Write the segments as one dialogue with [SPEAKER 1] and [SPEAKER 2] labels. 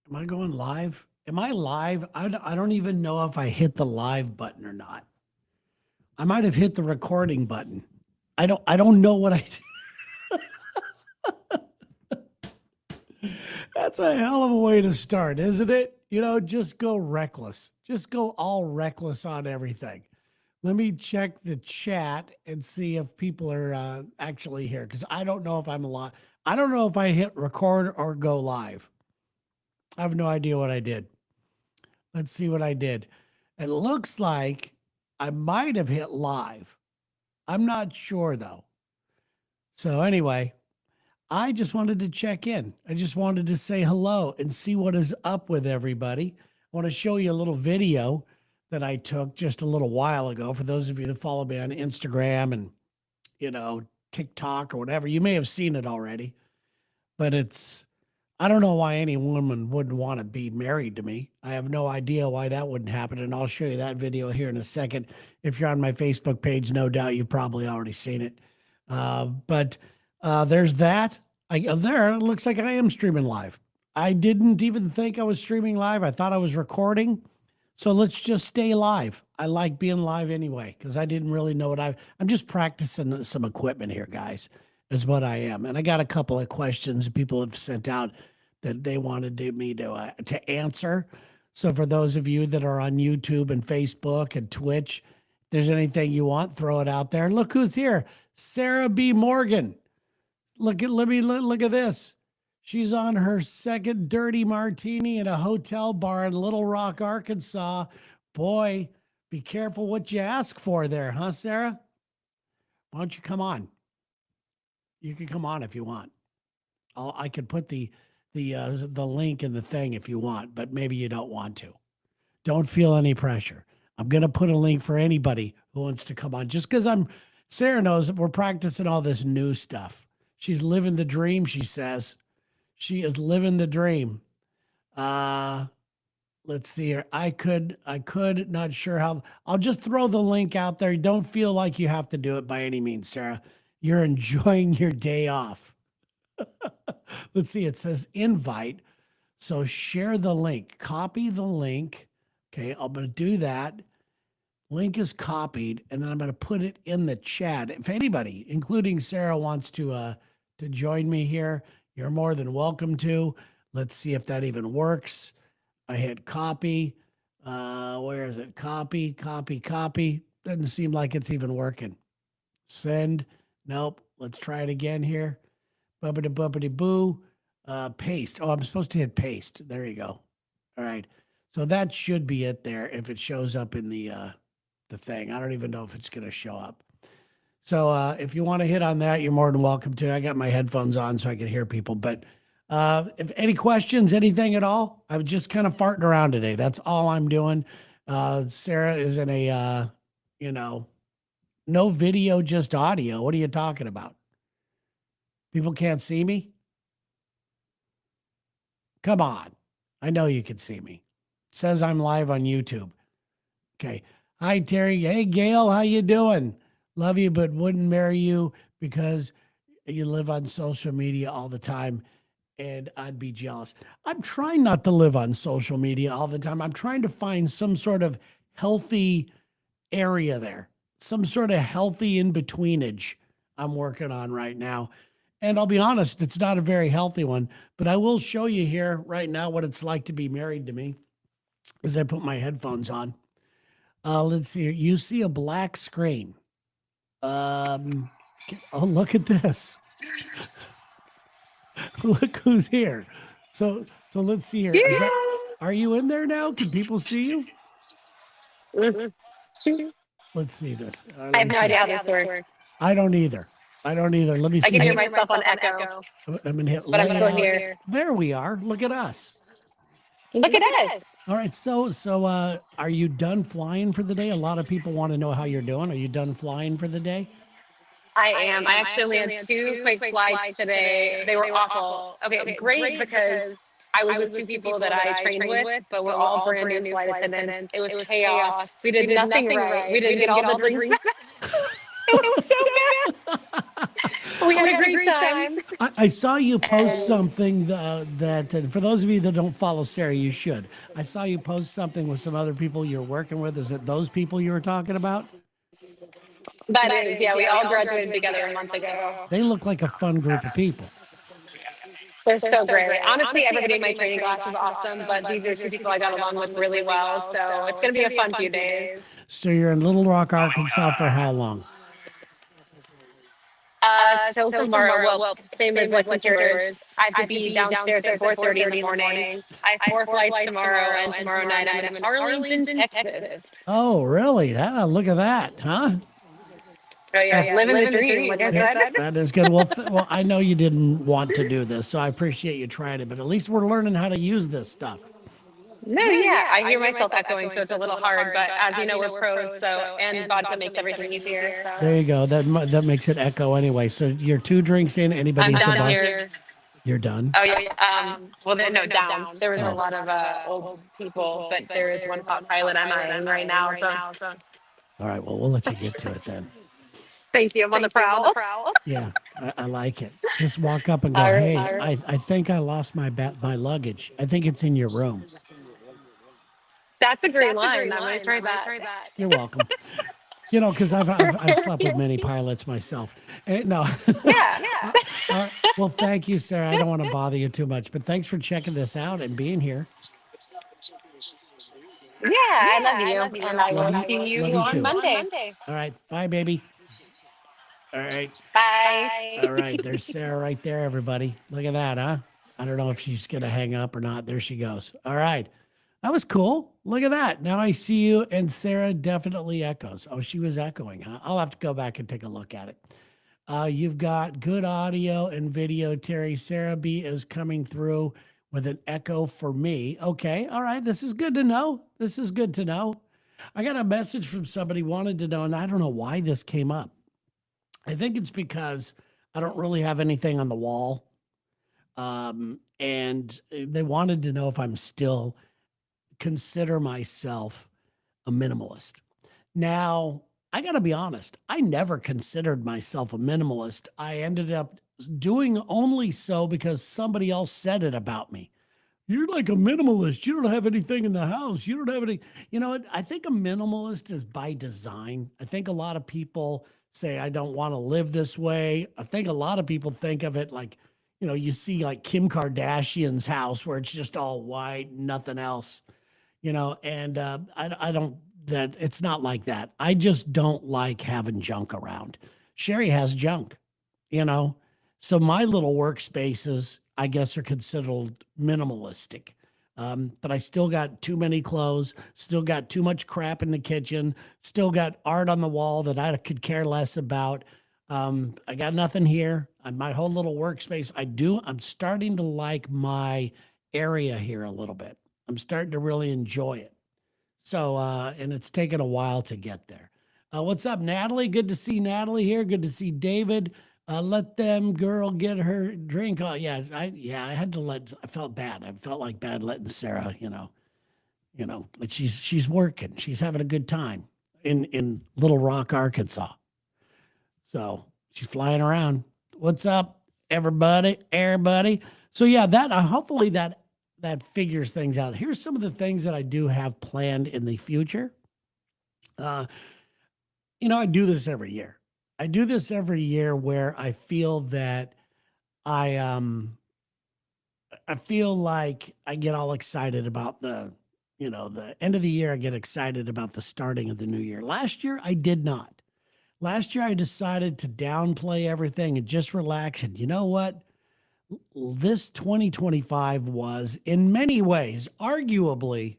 [SPEAKER 1] Am I going live? Am I live? I don't even know if I hit the live button or not. I might have hit the recording button. I don't know what I That's a hell of a way to start, isn't it? Just go reckless. Just go all reckless on everything. Let me check the chat and see if people are actually here because I don't know if I'm alive. I don't know if I hit record or go live. I have no idea what I did. Let's see what I did. It looks like I might have hit live. I'm not sure though. So, anyway, I just wanted to check in. I just wanted to say hello and see what is up with everybody. I want to show you a little video that I took just a little while ago. For those of you that follow me on Instagram and, you know, TikTok or whatever, you may have seen it already, but I don't know why any woman wouldn't want to be married to me. I have no idea why that wouldn't happen. And I'll show you that video here in a second. If you're on my Facebook page, no doubt you've probably already seen it. But there's that. There, it looks like I am streaming live. I didn't even think I was streaming live. I thought I was recording. So let's just stay live. I like being live anyway because I didn't really know I'm just practicing some equipment here, guys, is what I am. And I got a couple of questions people have sent out that they wanted me to answer. So for those of you that are on YouTube and Facebook and Twitch, if there's anything you want, throw it out there. Look who's here, Sarah B. Morgan. Look at this. She's on her second dirty martini in a hotel bar in Little Rock, Arkansas. Boy, be careful what you ask for there, huh, Sarah? Why don't you come on? You can come on if you want. I could put the link in the thing if you want, but maybe you don't want to. Don't feel any pressure. I'm going to put a link for anybody who wants to come on just because Sarah knows that we're practicing all this new stuff. She's living the dream, she says. She is living the dream. Let's see here. I could, not sure how. I'll just throw the link out there. Don't feel like you have to do it by any means, Sarah. You're enjoying your day off. Let's see. It says invite. So share the link, copy the link. Okay, I'm going to do that. Link is copied, and then I'm going to put it in the chat. If anybody, including Sarah, wants to join me here, you're more than welcome to. Let's see if that even works. I hit copy. Where is it? Copy. Doesn't seem like it's even working. Send. Nope. Let's try it again here. Bubbity boo. Paste. Oh, I'm supposed to hit paste. There you go. All right. So that should be it there if it shows up in the thing. I don't even know if it's going to show up. So if you want to hit on that, you're more than welcome to. I got my headphones on so I can hear people. But if any questions, anything at all, I was just kind of farting around today. That's all I'm doing. Sarah is in a, no video, just audio. What are you talking about? People can't see me? Come on. I know you can see me. It says I'm live on YouTube. Okay. Hi, Terry. Hey, Gail. How you doing? Love you, but wouldn't marry you because you live on social media all the time and I'd be jealous. I'm trying not to live on social media all the time. I'm trying to find some sort of healthy area there, some sort of healthy in-betweenage I'm working on right now. And I'll be honest, it's not a very healthy one, but I will show you here right now what it's like to be married to me as I put my headphones on. Let's see here. You see a black screen. Oh, look at this. Look who's here. So let's see here.
[SPEAKER 2] Yes.
[SPEAKER 1] Are you in there now? Can people see you?
[SPEAKER 2] Mm-hmm.
[SPEAKER 1] Let's see this.
[SPEAKER 2] I have no idea how this works.
[SPEAKER 1] I don't either. Let me see.
[SPEAKER 2] I can hear myself on echo.
[SPEAKER 1] I'm going to hit
[SPEAKER 2] but I'm still
[SPEAKER 1] layout.
[SPEAKER 2] here.
[SPEAKER 1] There we are. Look at us.
[SPEAKER 2] Look at us.
[SPEAKER 1] All right. So are you done flying for the day? A lot of people want to know how you're doing. Are you done flying for the day?
[SPEAKER 2] I am. I actually had two quick flights today. They were awful. Okay, great because I was with two people that I trained with, but we're all brand new flight attendants. It was chaos. We did nothing right. We didn't get all the drinks. It was so bad. we had a great time.
[SPEAKER 1] I saw you post
[SPEAKER 2] And
[SPEAKER 1] something that, and for those of you that don't follow Sarah, you should. I saw you post something with some other people you're working with. Is it those people you were talking about?
[SPEAKER 2] that is, yeah, we all graduated together a month ago.
[SPEAKER 1] They look like a fun group of people.
[SPEAKER 2] They're so great. Honestly, everybody in my training class is awesome, but these are two people I got along with really well. So it's going to be a fun few days.
[SPEAKER 1] So you're in Little Rock, Arkansas for how long?
[SPEAKER 2] Till tomorrow. Well, same as what's yours. I have to be downstairs at 4:30 in the morning. I have 4 flights tomorrow, and tomorrow night I'm in Arlington, Texas.
[SPEAKER 1] Oh, really? Look at that, huh?
[SPEAKER 2] Oh, yeah, living the dream, like I said.
[SPEAKER 1] That is good. Well, well, I know you didn't want to do this, so I appreciate you trying it. But at least we're learning how to use this stuff.
[SPEAKER 2] No, yeah, I hear myself echoing, so it's a little hard. But as you know, we're pros, so and vodka makes everything easier. So.
[SPEAKER 1] There you go. That makes it echo anyway. So you're 2 drinks in. Anybody
[SPEAKER 2] I'm
[SPEAKER 1] at the
[SPEAKER 2] down
[SPEAKER 1] bar?
[SPEAKER 2] here.
[SPEAKER 1] You're done.
[SPEAKER 2] Oh yeah. Well, then, no, down. There was a lot of old people, but there is one hot pilot I'm eyeing right now. So
[SPEAKER 1] All right. Well, we'll let you get to it then.
[SPEAKER 2] thank you. I'm on the prowl.
[SPEAKER 1] Yeah, I like it. Just walk up and go,
[SPEAKER 2] All right,
[SPEAKER 1] hey,
[SPEAKER 2] all right.
[SPEAKER 1] I think I lost my luggage. I think it's in your room.
[SPEAKER 2] That's a great line. I'm gonna try that.
[SPEAKER 1] You're welcome. You know, because I've slept with many pilots myself. No.
[SPEAKER 2] Yeah.
[SPEAKER 1] All right. Well, thank you, Sarah. I don't want to bother you too much, but thanks for checking this out and being here.
[SPEAKER 2] Yeah, I love you. And I
[SPEAKER 1] Love
[SPEAKER 2] will
[SPEAKER 1] you.
[SPEAKER 2] see you
[SPEAKER 1] Love you
[SPEAKER 2] on
[SPEAKER 1] too.
[SPEAKER 2] Monday.
[SPEAKER 1] All right. Bye, baby. All right.
[SPEAKER 2] Bye.
[SPEAKER 1] All right. There's Sarah right there, everybody. Look at that, huh? I don't know if she's going to hang up or not. There she goes. All right. That was cool. Look at that. Now I see you, and Sarah definitely echoes. Oh, she was echoing, huh? I'll have to go back and take a look at it. You've got good audio and video, Terry. Sarah B is coming through with an echo for me. Okay. All right. This is good to know. This is good to know. I got a message from somebody wanted to know, and I don't know why this came up. I think it's because I don't really have anything on the wall. And they wanted to know if I'm still consider myself a minimalist. Now, I got to be honest, I never considered myself a minimalist. I ended up doing only so because somebody else said it about me. You're like a minimalist. You don't have anything in the house. You don't have any, you know what? I think a minimalist is by design. I think a lot of people say, I don't want to live this way. I think a lot of people think of it like, you know, you see like Kim Kardashian's house where it's just all white, nothing else. You know, and I don't, that it's not like that. I just don't like having junk around. Sherry has junk, you know, so my little workspaces, I guess, are considered minimalistic. But I still got too many clothes, still got too much crap in the kitchen, still got art on the wall that I could care less about. I got nothing here. My whole little workspace, I'm starting to like my area here a little bit. I'm starting to really enjoy it. So, and it's taken a while to get there. What's up, Natalie? Good to see Natalie here. Good to see David. Let them girl get her drink. Oh, yeah, I had to I felt bad. I felt like bad letting Sarah, but she's working. She's having a good time in Little Rock, Arkansas. So she's flying around. What's up, everybody? So yeah, hopefully that figures things out. Here's some of the things that I do have planned in the future. I do this every year. I do this every year where I feel that I feel like I get all excited about the end of the year. I get excited about the starting of the new year. Last year, I did not. Last year, I decided to downplay everything and just relax. And you know what? This 2025 was, in many ways, arguably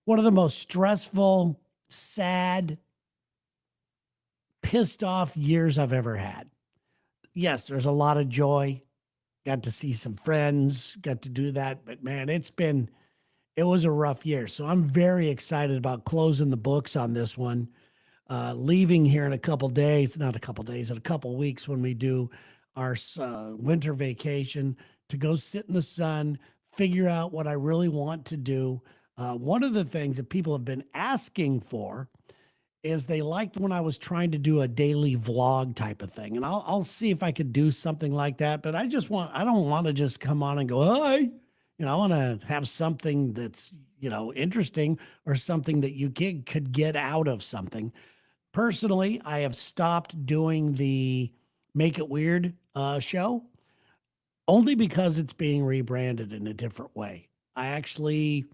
[SPEAKER 1] one of the most stressful, sad, pissed off years I've ever had. Yes, there's a lot of joy. Got to see some friends, got to do that. But man, it was a rough year. So I'm very excited about closing the books on this one. Leaving here in a couple weeks when we do our winter vacation to go sit in the sun, figure out what I really want to do. One of the things that people have been asking for is they liked when I was trying to do a daily vlog type of thing. And I'll see if I could do something like that. But I don't want to just come on and go, hi. I want to have something that's, interesting, or something that could get out of something. Personally, I have stopped doing the Make It Weird show, only because it's being rebranded in a different way. I actually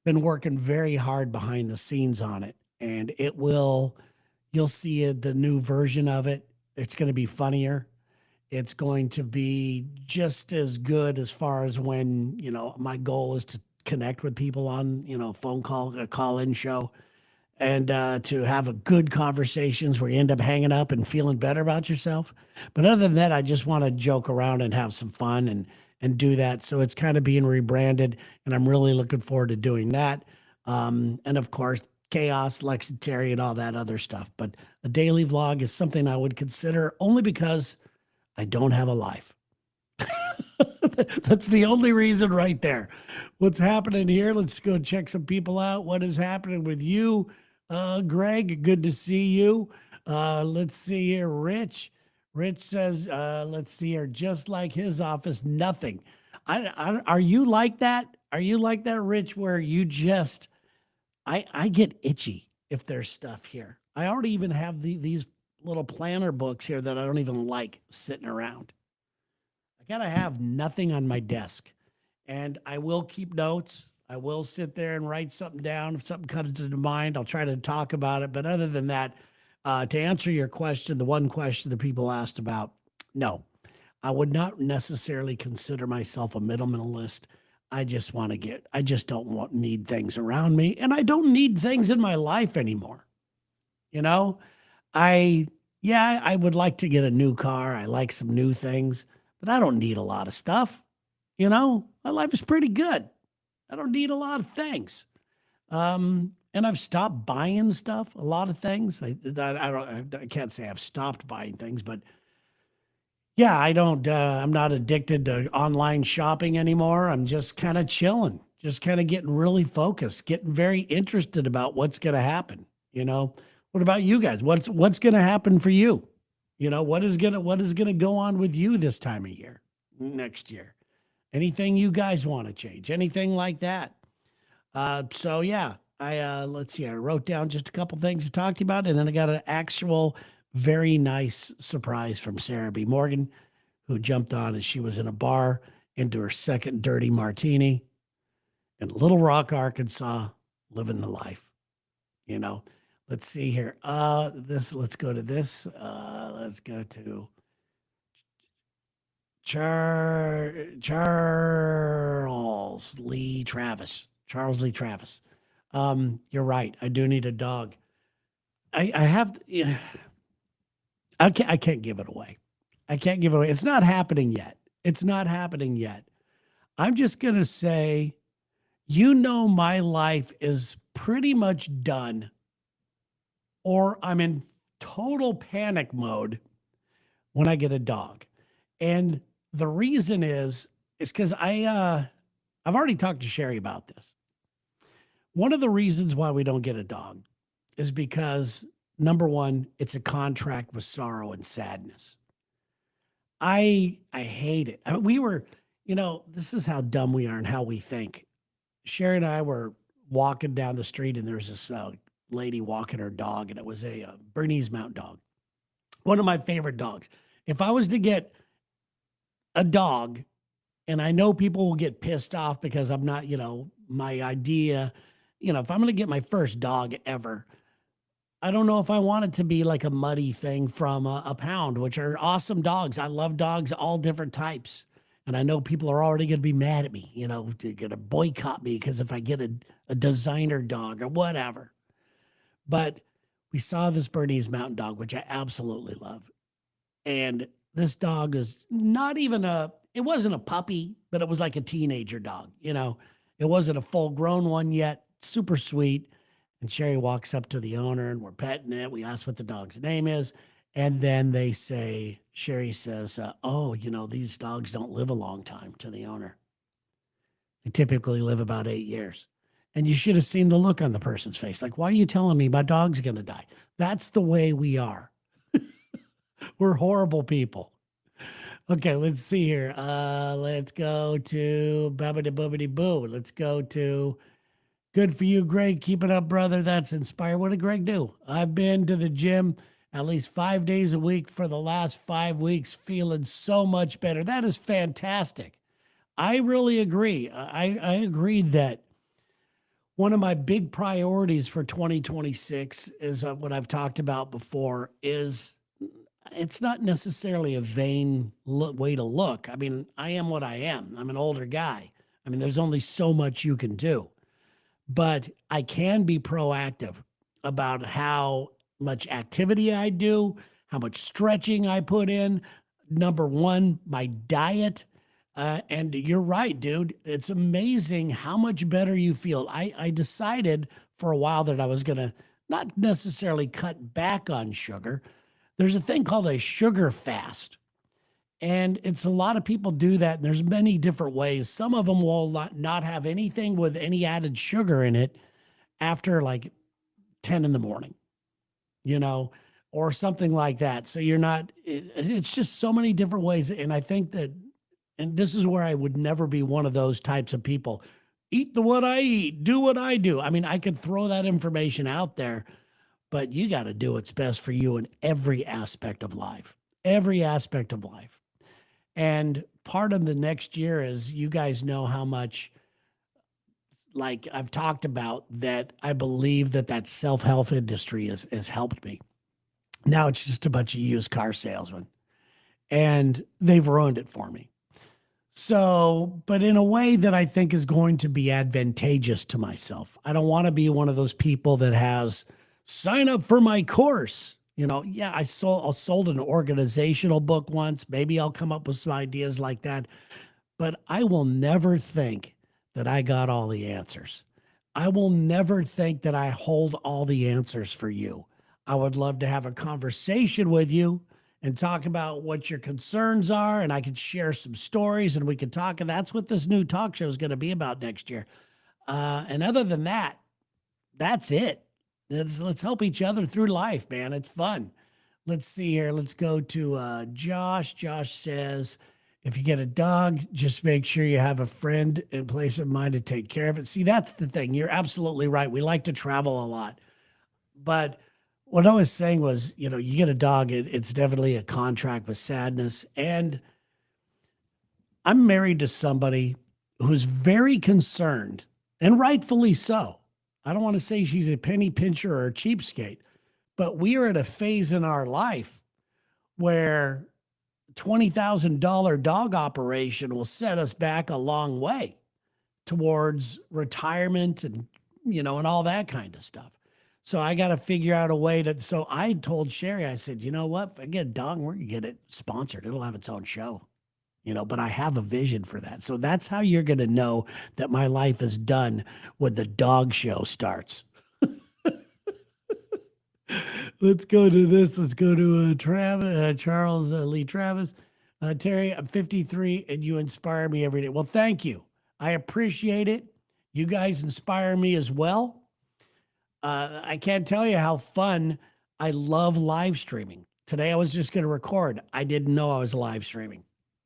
[SPEAKER 1] been working very hard behind the scenes on it, and you'll see the new version of it. It's going to be funnier. It's going to be just as good, as far as when, my goal is to connect with people on, phone call, a call in show, and to have a good conversations where you end up hanging up and feeling better about yourself. But other than that, I just want to joke around and have some fun and do that. So it's kind of being rebranded, and I'm really looking forward to doing that. And of course, Chaos, Lex and Terry, and all that other stuff. But a daily vlog is something I would consider, only because I don't have a life. That's the only reason right there. What's happening here? Let's go check some people out. What is happening with you, Greg? Good to see you. Let's see here. Rich says, let's see here. Just like his office, nothing. Are you like that? Are you like that, Rich, where you just, I get itchy if there's stuff here. I already even have these little planner books here that I don't even like sitting around. I gotta have nothing on my desk, and I will keep notes. I will sit there and write something down. If something comes to mind, I'll try to talk about it. But other than that, to answer your question, the one question that people asked about, no, I would not necessarily consider myself a minimalist. I just need things around me, and I don't need things in my life anymore. You know, I would like to get a new car. I like some new things, but I don't need a lot of stuff. My life is pretty good. I don't need a lot of things. And I've stopped buying stuff, a lot of things. I can't say I've stopped buying things, but yeah, I'm not addicted to online shopping anymore. I'm just kind of chilling, just kind of getting really focused, getting very interested about what's going to happen. What about you guys? What's going to happen for you? What is going to go on with you this time of year, next year? Anything you guys want to change? Anything like that? So yeah, let's see. I wrote down just a couple things to talk to you about, and then I got an actual very nice surprise from Sarah B. Morgan, who jumped on as she was in a bar into her second dirty martini in Little Rock, Arkansas, living the life. Let's see here. Let's go to this. Let's go to Charles Lee Travis. Charles Lee Travis. You're right. I do need a dog. I have. Yeah, I can't give it away. I can't give it away. It's not happening yet. It's not happening yet. I'm just gonna say, my life is pretty much done, or I'm in total panic mode when I get a dog. And the reason is because I've already talked to Sherry about this. One of the reasons why we don't get a dog is because, number one, it's a contract with sorrow and sadness. I hate it. We were, this is how dumb we are and how we think. Sherry and I were walking down the street, and there's this lady walking her dog, and it was a Bernese Mountain Dog. One of my favorite dogs. If I was to get a dog, and I know people will get pissed off because I'm not, my idea, if I'm going to get my first dog ever, I don't know if I want it to be like a muddy thing from a pound, which are awesome dogs. I love dogs, all different types. And I know people are already going to be mad at me, they're going to boycott me because if I get a designer dog or whatever. But we saw this Bernese Mountain Dog, which I absolutely love. And this dog is not even it wasn't a puppy, but it was like a teenager dog. It wasn't a full grown one yet. Super sweet. And Sherry walks up to the owner, and we're petting it. We ask what the dog's name is. And then Sherry says, these dogs don't live a long time, to the owner. They typically live about 8 years. And you should have seen the look on the person's face. Like, why are you telling me my dog's going to die? That's the way we are. We're horrible people. Okay, let's see here. Let's go to Babbity Boobity Boo. Let's go to good for you, Greg. Keep it up, brother. That's inspired. What did Greg do? I've been to the gym at least 5 days a week for the last 5 weeks, feeling so much better. That is fantastic. I really agree. I agreed that one of my big priorities for 2026 is what I've talked about before is it's not necessarily a vain way to look. I mean, I am what I am. I'm an older guy. I mean, there's only so much you can do, but I can be proactive about how much activity I do, how much stretching I put in. Number one, my diet. And you're right, dude. It's amazing how much better you feel. I decided for a while that I was going to not necessarily cut back on sugar. There's a thing called a sugar fast. And it's a lot of people do that. And there's many different ways. Some of them will not have anything with any added sugar in it after like 10 in the morning, or something like that. So you're not, it's just so many different ways. And I think that, and this is where I would never be one of those types of people. Eat what I eat, do what I do. I mean, I could throw that information out there, but you got to do what's best for you in every aspect of life, every aspect of life. And part of the next year is you guys know how much, like I've talked about, that I believe that self-help industry has helped me. Now it's just a bunch of used car salesmen, and they've ruined it for me. So, but in a way that I think is going to be advantageous to myself. I don't want to be one of those people that has sign up for my course. Yeah, I sold an organizational book once. Maybe I'll come up with some ideas like that. But I will never think that I got all the answers. I will never think that I hold all the answers for you. I would love to have a conversation with you and talk about what your concerns are, and I could share some stories, and we could talk, and that's what this new talk show is going to be about next year. And other than that, that's it. Let's help each other through life, man. It's fun. Let's see here. Let's go to Josh. Josh says, if you get a dog, just make sure you have a friend in place of mind to take care of it. See, that's the thing. You're absolutely right. We like to travel a lot, but what I was saying was, you get a dog, it's definitely a contract with sadness. And I'm married to somebody who's very concerned, and rightfully so. I don't want to say she's a penny pincher or a cheapskate, but we are at a phase in our life where $20,000 dog operation will set us back a long way towards retirement and all that kind of stuff. So I got to figure out a way so I told Sherry, I said, you know what, if I get a dog, we're going to get it sponsored. It'll have its own show, but I have a vision for that. So that's how you're going to know that my life is done when the dog show starts. Let's go to this. Let's go to Charles Lee Travis. Terry, I'm 53 and you inspire me every day. Well, thank you. I appreciate it. You guys inspire me as well. I can't tell you how fun I love live streaming. Today I was just going to record. I didn't know I was live streaming.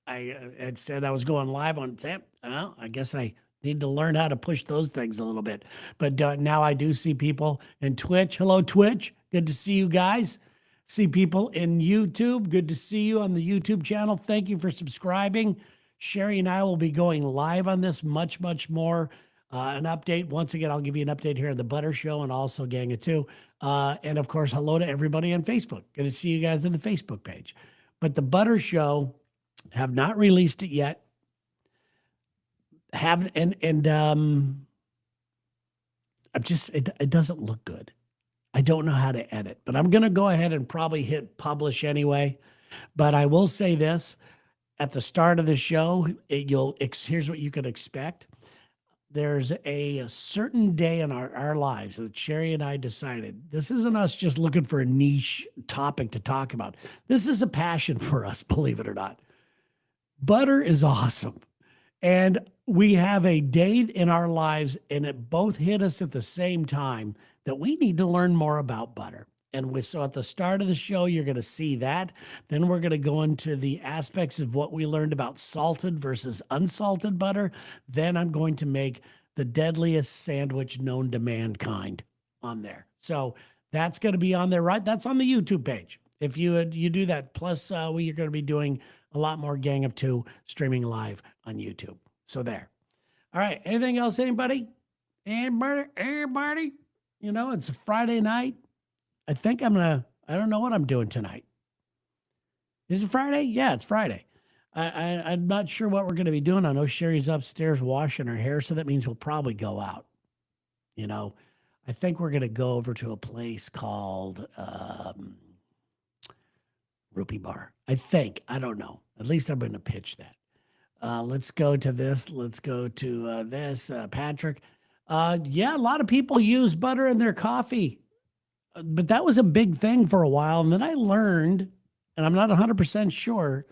[SPEAKER 1] I had said I was going live on Sam. Well, I guess I need to learn how to push those things a little bit. But now I do see people in Twitch. Hello, Twitch. Good to see you guys. See people in YouTube. Good to see you on the YouTube channel. Thank you for subscribing. Sherry and I will be going live on this much, much more. An update. Once again, I'll give you an update here on the Butter Show and also Gang of Two. And of course, hello to everybody on Facebook. Good to see you guys on the Facebook page. But the Butter Show, have not released it yet. I'm just, it doesn't look good. I don't know how to edit, but I'm going to go ahead and probably hit publish anyway. But I will say this, at the start of the show, here's what you can expect. There's a certain day in our lives that Sherry and I decided, this isn't us just looking for a niche topic to talk about. This is a passion for us, believe it or not. Butter is awesome. And we have a day in our lives, and it both hit us at the same time that we need to learn more about butter. So at the start of the show, you're going to see that. Then we're going to go into the aspects of what we learned about salted versus unsalted butter. Then I'm going to make the deadliest sandwich known to mankind on there. So that's going to be on there, right? That's on the YouTube page. If you do that, plus you're going to be doing a lot more Gang of Two streaming live on YouTube. So there. All right. Anything else, anybody? Everybody? You know, it's a Friday night. I think I don't know what I'm doing tonight. Is it Friday? Yeah, it's Friday. I'm not sure what we're going to be doing. I know Sherry's upstairs washing her hair, so that means we'll probably go out. You know, I think we're going to go over to a place called Rupee Bar. I think. I don't know. At least I'm going to pitch that. Let's go to this. Let's go to this. Patrick. Yeah, a lot of people use butter in their coffee. But that was a big thing for a while. And then I learned, and I'm not 100% sure,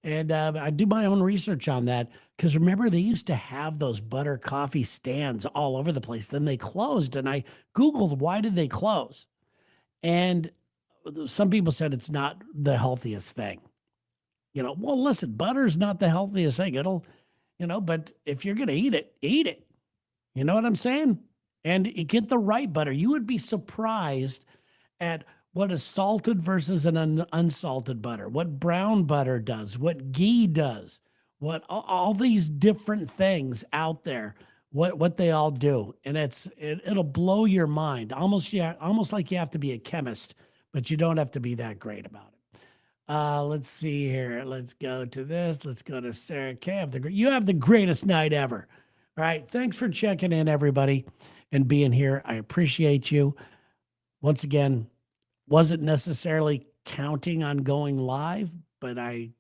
[SPEAKER 1] and I do my own research on that. Because remember, they used to have those butter coffee stands all over the place. Then they closed, and I Googled, why did they close? And some people said it's not the healthiest thing. You know, well, listen, butter's not the healthiest thing. It'll, but if you're going to eat it, eat it. You know what I'm saying? And you get the right butter. You would be surprised at what a salted versus an unsalted butter, what brown butter does, what ghee does, what all these different things out there, what they all do. And it'll blow your mind. Almost like you have to be a chemist, but you don't have to be that great about it. Let's see here. Let's go to this. Let's go to Sarah K. You have the greatest night ever. All right. Thanks for checking in, everybody, and being here. I appreciate you. Once again, wasn't necessarily counting on going live, but I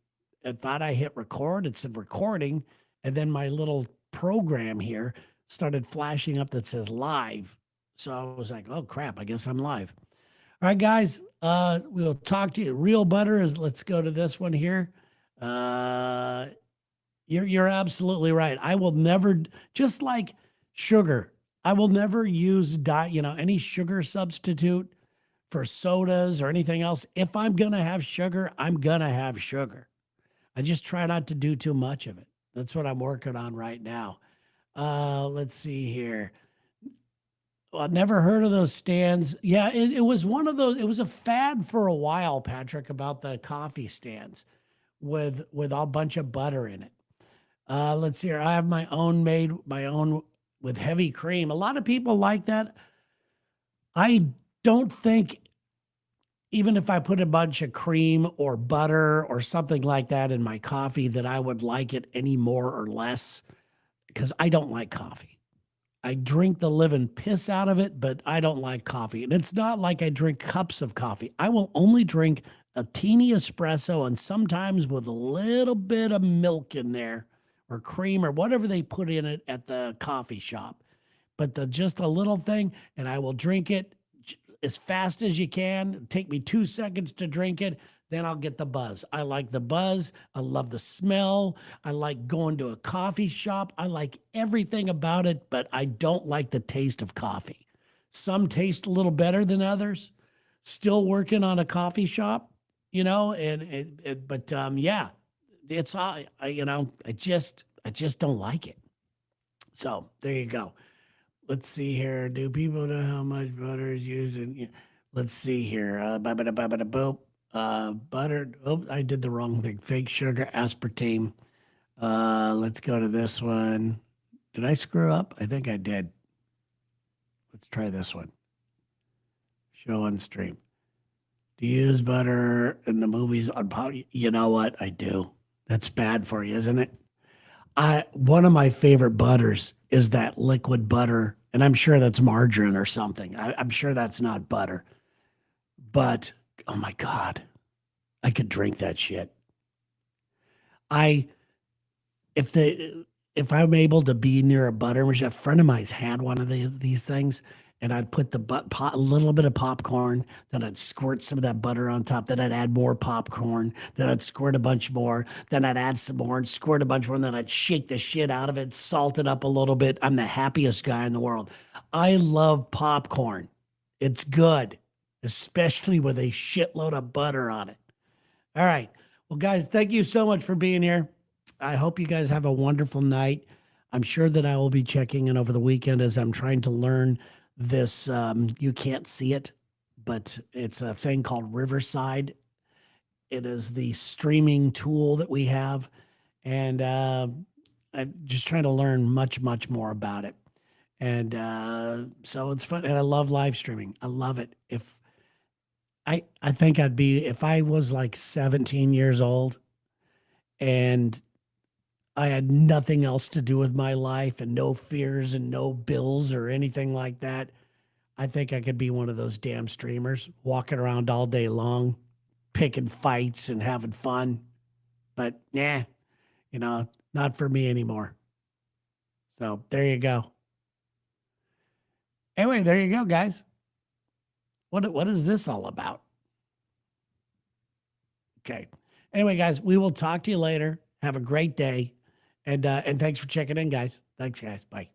[SPEAKER 1] thought I hit record. It said recording, and then my little program here started flashing up that says live. So I was like, oh, crap, I guess I'm live. All right, guys, we'll talk to you. Real butter is, let's go to this one here. You're absolutely right. I will never, just like sugar, I will never use any sugar substitute for sodas or anything else. If I'm going to have sugar, I'm going to have sugar. I just try not to do too much of it. That's what I'm working on right now. Let's see here. Well, I've never heard of those stands. Yeah, it was one of those. It was a fad for a while, Patrick, about the coffee stands with a bunch of butter in it. Let's see here. I have my own with heavy cream. A lot of people like that. I don't think, even if I put a bunch of cream or butter or something like that in my coffee, that I would like it any more or less, because I don't like coffee. I drink the living piss out of it, but I don't like coffee. And it's not like I drink cups of coffee. I will only drink a teeny espresso, and sometimes with a little bit of milk in there or cream or whatever they put in it at the coffee shop. But just a little thing, and I will drink it as fast as you can. Take me 2 seconds to drink it. Then I'll get the buzz. I like the buzz. I love the smell. I like going to a coffee shop. I like everything about it, but I don't like the taste of coffee. Some taste a little better than others. Still working on a coffee shop, yeah, it's I just don't like it. So there you go. Let's see here. Do people know how much butter is used in? Let's see here. Boop. Butter. Oh, I did the wrong thing. Fake sugar, aspartame. Let's go to this one. Did I screw up? I think I did. Let's try this one. Show on stream. Do you use butter in the movies on pop? You know what? I do. That's bad for you, isn't it? One of my favorite butters is that liquid butter, and I'm sure that's margarine or something. I'm sure that's not butter, but oh my God, I could drink that shit. If I'm able to be near a butter machine, a friend of mine's had one of these things, and I'd put a little bit of popcorn, then I'd squirt some of that butter on top, then I'd add more popcorn, then I'd squirt a bunch more, then I'd add some more and squirt a bunch more, and then I'd shake the shit out of it, salt it up a little bit. I'm the happiest guy in the world. I love popcorn. It's good, especially with a shitload of butter on it. All right. Well, guys, thank you so much for being here. I hope you guys have a wonderful night. I'm sure that I will be checking in over the weekend as I'm trying to learn this. You can't see it, but it's a thing called Riverside. It is the streaming tool that we have. And I'm just trying to learn much, much more about it. And so it's fun. And I love live streaming. I love it. I think I'd be, if I was like 17 years old and I had nothing else to do with my life and no fears and no bills or anything like that, I think I could be one of those damn streamers walking around all day long, picking fights and having fun. But nah, not for me anymore. So there you go. Anyway, there you go, guys. What is this all about? Okay. Anyway, guys, we will talk to you later. Have a great day. And thanks for checking in, guys. Thanks, guys. Bye.